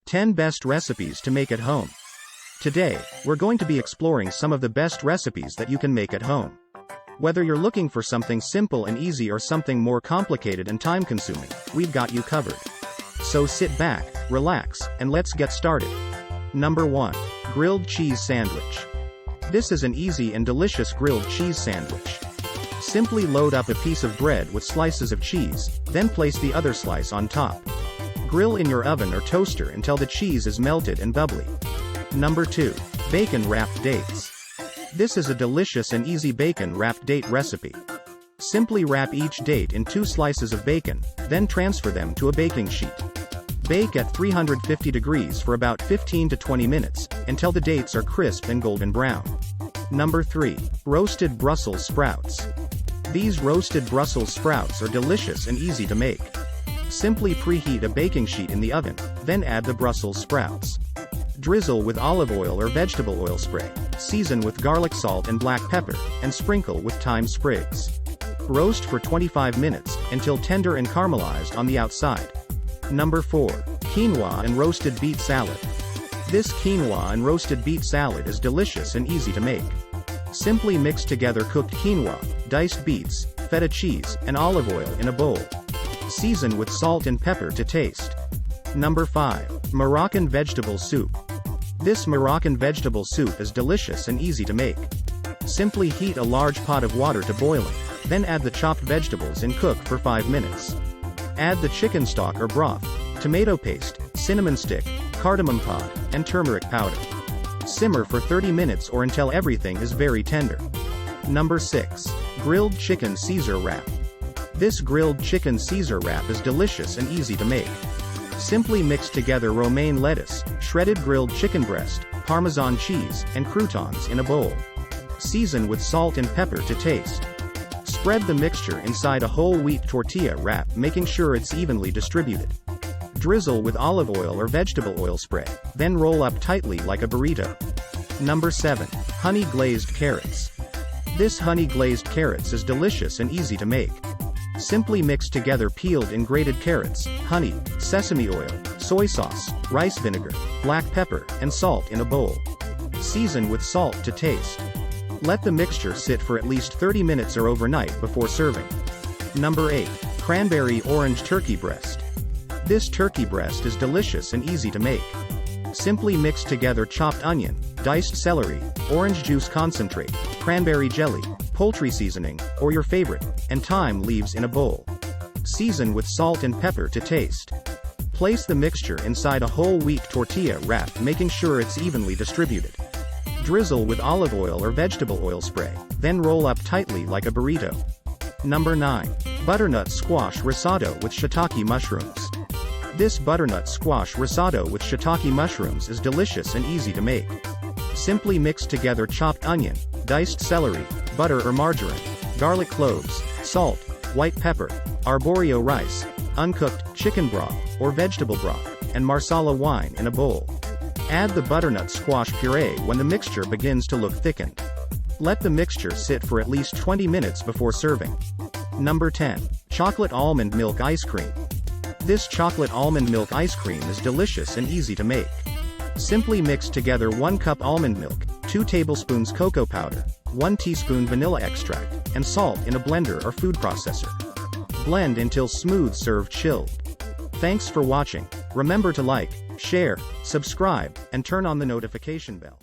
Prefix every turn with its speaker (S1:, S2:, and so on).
S1: 10 Best Recipes to Make at Home. Today, we're going to be exploring some of the best recipes that you can make at home. Whether you're looking for something simple and easy or something more complicated and time-consuming, we've got you covered. So sit back, relax, and let's get started. Number 1. Grilled Cheese Sandwich. This is an easy and delicious grilled cheese sandwich. Simply load up a piece of bread with slices of cheese, then place the other slice on top. Grill in your oven or toaster until the cheese is melted and bubbly. Number 2. Bacon Wrapped Dates. This is a delicious and easy bacon wrapped date recipe. Simply wrap each date in 2 slices of bacon, then transfer them to a baking sheet. Bake at 350 degrees for about 15 to 20 minutes, until the dates are crisp and golden brown. Number 3. Roasted Brussels Sprouts. These roasted Brussels sprouts are delicious and easy to make. Simply preheat a baking sheet in the oven, then add the Brussels sprouts. Drizzle with olive oil or vegetable oil spray, season with garlic salt and black pepper, and sprinkle with thyme sprigs. Roast for 25 minutes, until tender and caramelized on the outside. Number 4. Quinoa and Roasted Beet Salad. This quinoa and roasted beet salad is delicious and easy to make. Simply mix together cooked quinoa, diced beets, feta cheese, and olive oil in a bowl. Season with salt and pepper to taste. Number 5. Moroccan Vegetable Soup. This Moroccan vegetable soup is delicious and easy to make. Simply heat a large pot of water to boiling, then add the chopped vegetables and cook for 5 minutes. Add the chicken stock or broth, tomato paste, cinnamon stick, cardamom pod, and turmeric powder. Simmer for 30 minutes or until everything is very tender. Number 6. Grilled Chicken Caesar Wrap. This grilled chicken Caesar wrap is delicious and easy to make. Simply mix together romaine lettuce, shredded grilled chicken breast, Parmesan cheese, and croutons in a bowl. Season with salt and pepper to taste. Spread the mixture inside a whole wheat tortilla wrap, making sure it's evenly distributed. Drizzle with olive oil or vegetable oil spray, then roll up tightly like a burrito. Number 7. Honey Glazed Carrots. This honey glazed carrots is delicious and easy to make. Simply mix together peeled and grated carrots, honey, sesame oil, soy sauce, rice vinegar, black pepper, and salt in a bowl. Season with salt to taste. Let the mixture sit for at least 30 minutes or overnight before serving. Number 8. Cranberry Orange Turkey Breast. This turkey breast is delicious and easy to make. Simply mix together chopped onion, diced celery, orange juice concentrate, cranberry jelly, poultry seasoning, or your favorite, and thyme leaves in a bowl. Season with salt and pepper to taste. Place the mixture inside a whole wheat tortilla wrap, making sure it's evenly distributed. Drizzle with olive oil or vegetable oil spray, then roll up tightly like a burrito. Number 9. Butternut Squash Risotto with Shiitake Mushrooms. This butternut squash risotto with shiitake mushrooms is delicious and easy to make. Simply mix together chopped onion, diced celery, butter or margarine, garlic cloves, salt, white pepper, arborio rice, uncooked chicken broth or vegetable broth, and marsala wine in a bowl. Add the butternut squash puree when the mixture begins to look thickened. Let the mixture sit for at least 20 minutes before serving. Number 10. Chocolate Almond Milk Ice Cream. This chocolate almond milk ice cream is delicious and easy to make. Simply mix together 1 cup almond milk, 2 tablespoons cocoa powder, 1 teaspoon vanilla extract, and salt in a blender or food processor. Blend until smooth. Serve chilled. Thanks for watching. Remember to like, share, subscribe, and turn on the notification bell.